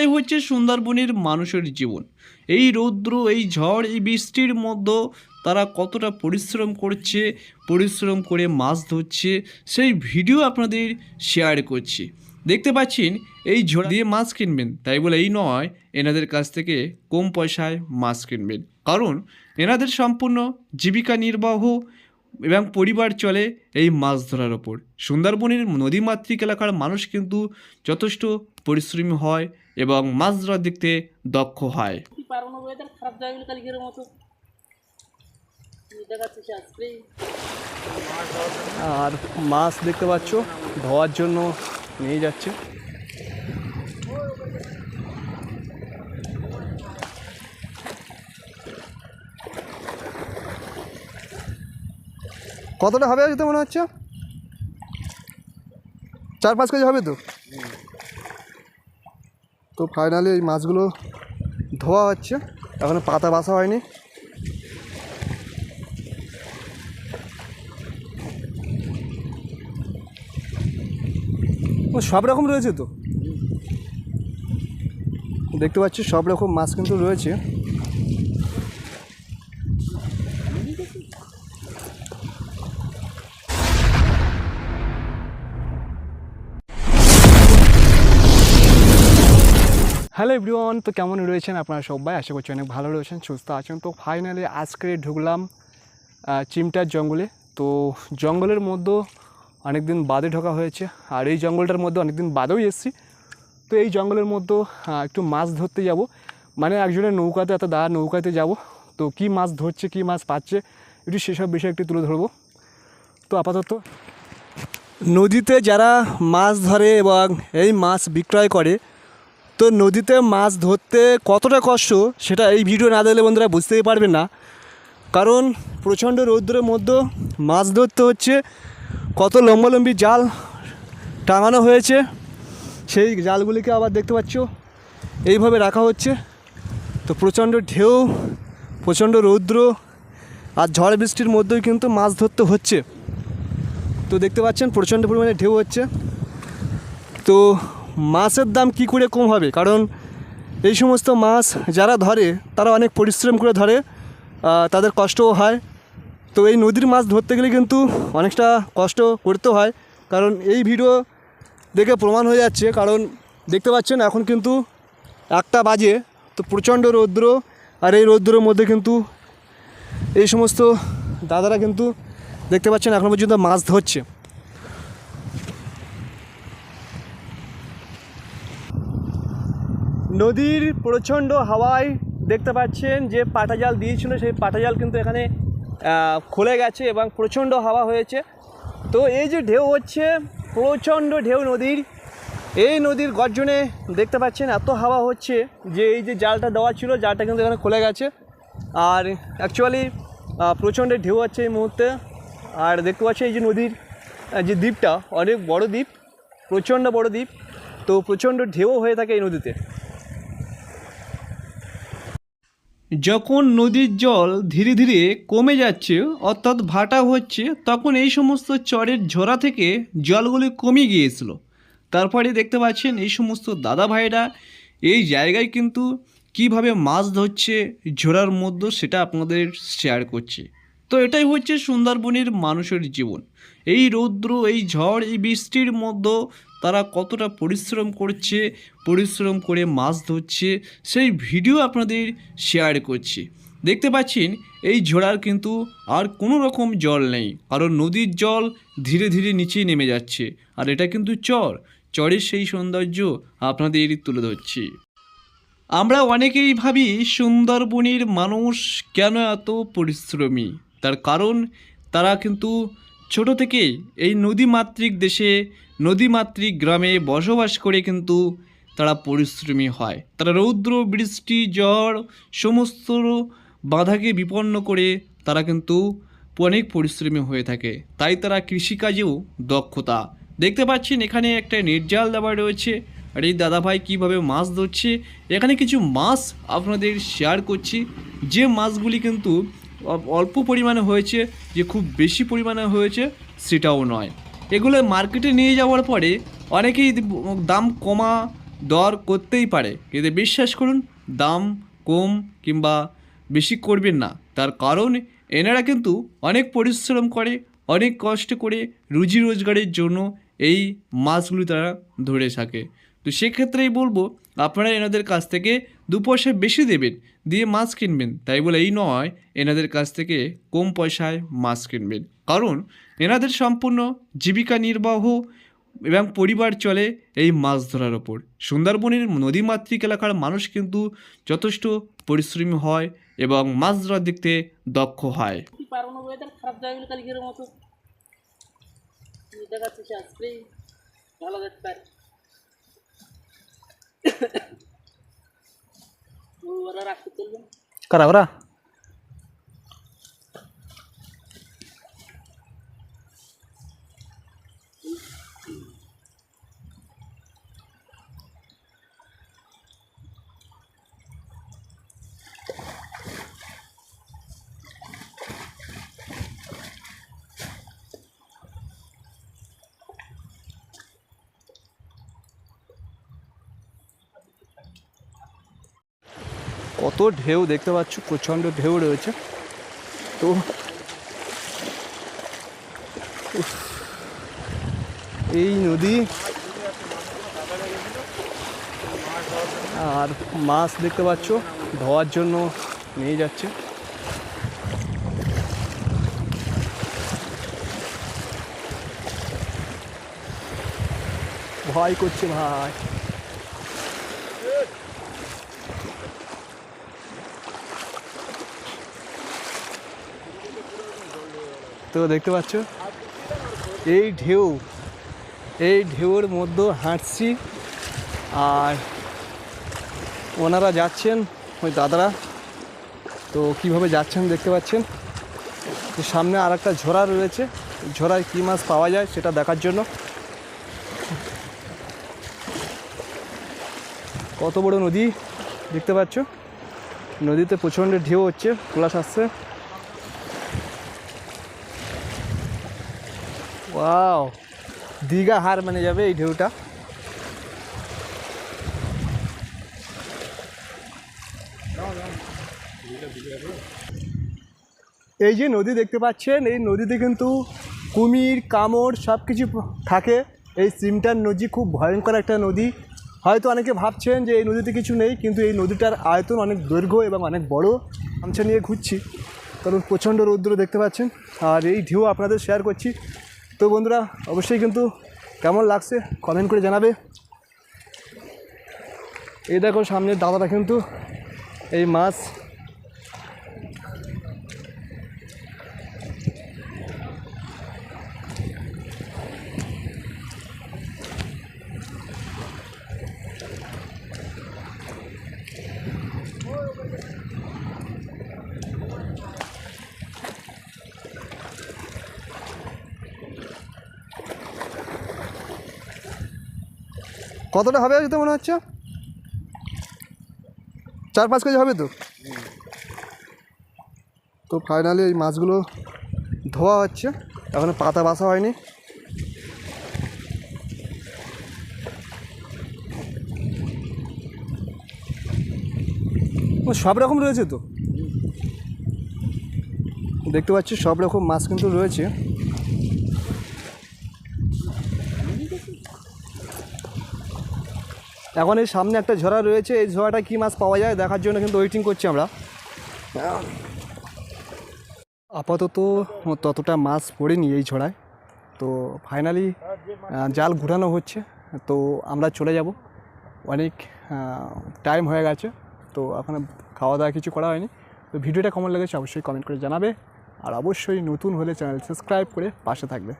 এটাই হচ্ছে সুন্দরবনের মানুষের জীবন। এই রৌদ্র, এই ঝড়, এই বৃষ্টির মধ্যে তারা কতটা পরিশ্রম করছে, পরিশ্রম করে মাছ ধরছে, সেই ভিডিও আপনাদের শেয়ার করছি। দেখতে পাচ্ছেন এই ঝড় দিয়ে মাছ কিনবেন তাই বলে এই নয় এনাদের কাছ থেকে কম পয়সায় মাছ কিনবেন, কারণ এনাদের সম্পূর্ণ জীবিকা নির্বাহ এবং পরিবার চলে এই মাছ ধরার ওপর। সুন্দরবনের নদীমাতৃক এলাকার মানুষ কিন্তু যথেষ্ট পরিশ্রমী হয় এবং মাছ ধরার দিক থেকে দক্ষ হয়। আর মাছ দেখতে পাচ্ছ ধোয়ার জন্য নিয়ে যাচ্ছে। কতটা হবে যেতে মনে হচ্ছে? 4-5 কেজি হবে তো। তো ফাইনালি এই মাছগুলো ধোয়া হচ্ছে, এখনো পাতা বাছা হয়নি। সব রকম রয়েছে তো, দেখতে পাচ্ছি সব রকম মাছ কিন্তু রয়েছে। হ্যালো এভরিওয়ান, তো কেমন রয়েছেন আপনারা সবাই? আশা করছি অনেক ভালো রয়েছেন, সুস্থ আছেন। তো ফাইনালি আজকে ঢুকলাম চিমটার জঙ্গলে। তো জঙ্গলের মধ্যে অনেক দিন বাদে ঢোকা হয়েছে, আর এই জঙ্গলটার মধ্যে অনেক দিন বাদেও এসেছি। তো এই জঙ্গলের মধ্যে একটু মাছ ধরতে যাব, মানে একজনের নৌকাতে, এত দা নৌকাতে যাব। তো কী মাছ ধরছে, কী মাছ পাচ্ছে, একটু সেসব বিষয়ে একটু তুলে ধরবো। তো আপাতত নদীতে যারা মাছ ধরে এবং এই মাছ বিক্রয় করে, তো নদীতে মাছ ধরতে কতটা কষ্ট সেটা এই ভিডিও না দেখলে বন্ধুরা বুঝতেই পারবেন না। কারণ প্রচণ্ড রৌদ্রের মধ্যে মাছ ধরতে হচ্ছে, কত লম্বালম্বি জাল টাঙানো হয়েছে, সেই জালগুলিকে আবার দেখতে পাচ্ছ এইভাবে রাখা হচ্ছে। তো প্রচণ্ড ঢেউ, প্রচণ্ড রৌদ্র আর ঝড় বৃষ্টির মধ্যেই কিন্তু মাছ ধরতে হচ্ছে। তো দেখতে পাচ্ছেন প্রচণ্ড পরিমাণে ঢেউ হচ্ছে। তো মাছের দাম কি করে কম হবে, কারণ এই সমস্ত মাছ যারা ধরে তারা অনেক পরিশ্রম করে ধরে, তাদের কষ্টও হয়। তো এই নদীর মাছ ধরতে গেলে কিন্তু অনেকটা কষ্ট করতে হয়, কারণ এই ভিডিও দেখে প্রমাণ হয়ে যাচ্ছে। কারণ দেখতে পাচ্ছেন এখন কিন্তু 1টা বাজে, তো প্রচণ্ড রৌদ্র, আর এই রৌদ্রের মধ্যে কিন্তু এই সমস্ত দাদারা কিন্তু দেখতে পাচ্ছেন এখনও পর্যন্ত মাছ ধরছে। নদীর প্রচণ্ড হাওয়ায় দেখতে পাচ্ছেন যে পাটা জাল দিয়েছিল, সেই পাটা জাল কিন্তু এখানে খুলে গেছে এবং প্রচণ্ড হাওয়া হয়েছে। তো এই যে ঢেউ হচ্ছে, প্রচণ্ড ঢেউ নদীর, এই নদীর গর্জনে দেখতে পাচ্ছেন এত হাওয়া হচ্ছে যে এই যে জালটা দেওয়া ছিল, জালটা কিন্তু এখানে খুলে গেছে। আর অ্যাকচুয়ালি প্রচণ্ড ঢেউ হচ্ছে এই মুহূর্তে। আর দেখতে পাচ্ছি এই যে নদীর যে দ্বীপটা, অনেক বড় দ্বীপ, প্রচণ্ড বড় দ্বীপ। তো প্রচণ্ড ঢেউ হয়ে থাকে এই নদীতে। যখন নদীর জল ধীরে ধীরে কমে যাচ্ছে, অর্থাৎ ভাটা হচ্ছে, তখন এই সমস্ত চরের ঝরা থেকে জলগুলি কমে গিয়েছিল। তারপরে দেখতে পাচ্ছেন এই সমস্ত দাদা ভাইরা এই জায়গায় কিন্তু কিভাবে মাছ ধরছে ঝরার মধ্যে, সেটা আপনাদের শেয়ার করছি। তো এটাই হচ্ছে সুন্দরবনের মানুষের জীবন। এই রৌদ্র, এই ঝড়, এই বৃষ্টির মধ্যে তারা কতটা পরিশ্রম করছে, পরিশ্রম করে মাছ ধরছে, সেই ভিডিও আপনাদের শেয়ার করছি। দেখতে পাচ্ছেন এই ঝড়ার কিন্তু আর কোনো রকম জল নেই, কারণ নদীর জল ধীরে ধীরে নিচে নেমে যাচ্ছে। আর এটা কিন্তু চরের সেই সৌন্দর্য আপনাদের তুলে ধরছি। আমরা অনেকেই ভাবি সুন্দরবনের মানুষ কেন এত পরিশ্রমী, তার কারণ তারা কিন্তু ছোট থেকেই এই নদীমাতৃক দেশে, নদীমাতৃক গ্রামে বসবাস করে কিন্তু তারা পরিশ্রমী হয়। তারা রৌদ্র, বৃষ্টি, ঝড় সমস্ত বাধাকে বিপন্ন করে তারা কিন্তু অনেক পরিশ্রমী হয়ে থাকে, তাই তারা কৃষিকাজেও দক্ষতা। দেখতে পাচ্ছেন এখানে একটা নির্জাল দেওয়া রয়েছে, আর এই দাদাভাই কীভাবে মাছ ধরছে। এখানে কিছু মাছ আপনাদের শেয়ার করছি, যে মাছগুলি কিন্তু অল্প পরিমাণে হয়েছে, যে খুব বেশি পরিমাণে হয়েছে সেটাও নয়। এগুলো মার্কেটে নিয়ে যাওয়ার পরে অনেকেই দাম কমা দর করতেই পারে, কিন্তু বিশ্বাস করুন দাম কম কিংবা বেশি করবেন না। তার কারণ এনারা কিন্তু অনেক পরিশ্রম করে, অনেক কষ্ট করে রুজি রোজগারের জন্য এই মাছগুলি তারা ধরে থাকে। তো সেক্ষেত্রেই বলবো আপনারা এনাদের কাছ থেকে 2 পয়সা বেশি দেবেন, দিয়ে মাছ কিনবেন, তাই বলে এই নয় এনাদের কাছ থেকে কম পয়সায় মাছ কিনবেন। কারণ এনাদের সম্পূর্ণ জীবিকা নির্বাহ এবং পরিবার চলে এই মাছ ধরার ওপর। সুন্দরবনের নদীমাতৃক এলাকার মানুষ কিন্তু যথেষ্ট পরিশ্রমী হয় এবং মাছ ধরার দিক থেকে দক্ষ হয়। পারবো না, ওয়েদার খারাপ জায়গাগুলো কালকের মতো দেখাচ্ছে সে আজকেই ভালো যেতে পারে। ওরা রাখতে চলবেন কারা ওরা? কত ঢেউ দেখতে পাচ্ছ, প্রচণ্ড ঢেউ রয়েছে। তো এই নদী আর মাছ দেখতে পাচ্ছ ধোয়ার জন্য নিয়ে যাচ্ছে। ভয় করছে ভাই। তো দেখতে পাচ্ছ এই ঢেউর মধ্যে হাঁটছি, আর ওনারা যাচ্ছেন, ওই দাদারা তো কীভাবে যাচ্ছেন দেখতে পাচ্ছেন। তো সামনে আর একটা ঝোড়া রয়েছে, ঝোড়ায় কী মাছ পাওয়া যায় সেটা দেখার জন্য। কত বড় নদী দেখতে পাচ্ছ, নদীতে প্রচণ্ড ঢেউ হচ্ছে, কুলাশ আসছে। ওয়াও, দীঘা হার মানে যাবে এই ঢেউটা। এই যে নদী দেখতে পাচ্ছেন, এই নদীতে কিন্তু কুমির, কামড় সব কিছু থাকে। এই সিমটার নদী খুব ভয়ঙ্কর একটা নদী। হয়তো অনেকে ভাবছেন যে এই নদীতে কিছু নেই, কিন্তু এই নদীটার আয়তন অনেক দৈর্ঘ্য এবং অনেক বড়। গামছা নিয়ে ঘুরছি কারণ প্রচণ্ড রৌদ্র দেখতে পাচ্ছেন, আর এই ঢেউ আপনাদের শেয়ার করছি। তো বন্ধুরা অবশ্যই কিন্তু কেমন লাগছে কমেন্ট করে জানাবে। এই দেখো সামনের দাদাটা কিন্তু এই মাছ কতটা হবে যেতে মনে হচ্ছে? 4-5 কেজি হবে তো। তো ফাইনালি এই মাছগুলো ধোয়া হচ্ছে, এখনো পাতা বাছা হয়নি। সব রকম রয়েছে তো, দেখতে পাচ্ছি সব রকম মাছ কিন্তু রয়েছে। এখন এই সামনে একটা ঝরা রয়েছে, এই ঝরাটা কী মাছ পাওয়া যায় দেখার জন্য কিন্তু ওয়েটিং করছি আমরা। আপাতত ততটা মাছ পড়েনি এই ঝড়ায়। তো ফাইনালি জাল ঘুরানো হচ্ছে, তো আমরা চলে যাব। অনেক টাইম হয়ে গেছে, তো এখন খাওয়া দাওয়া কিছু করা হয়নি। তো ভিডিওটা কেমন লেগেছে অবশ্যই কমেন্ট করে জানাবে, আর অবশ্যই নতুন হলে চ্যানেল সাবস্ক্রাইব করে পাশে থাকবে।